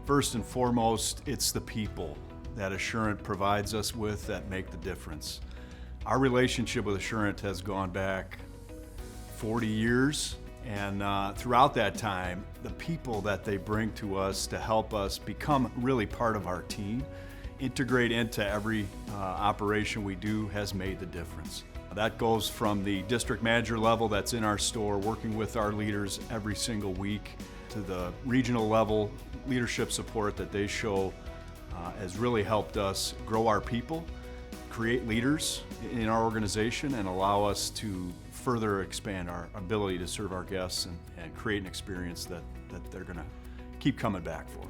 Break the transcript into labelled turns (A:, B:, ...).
A: First and foremost, it's the people that Assurant provides us with that make the difference. Our relationship with Assurant has gone back 40 years, and throughout that time, the people that they bring to us to help us become really part of our team, integrate into every operation we do, has made the difference. That goes from the district manager level that's in our store working with our leaders every single week to the regional level. Leadership support that they show has really helped us grow our people, create leaders in our organization, and allow us to further expand our ability to serve our guests and create an experience that they're going to keep coming back for.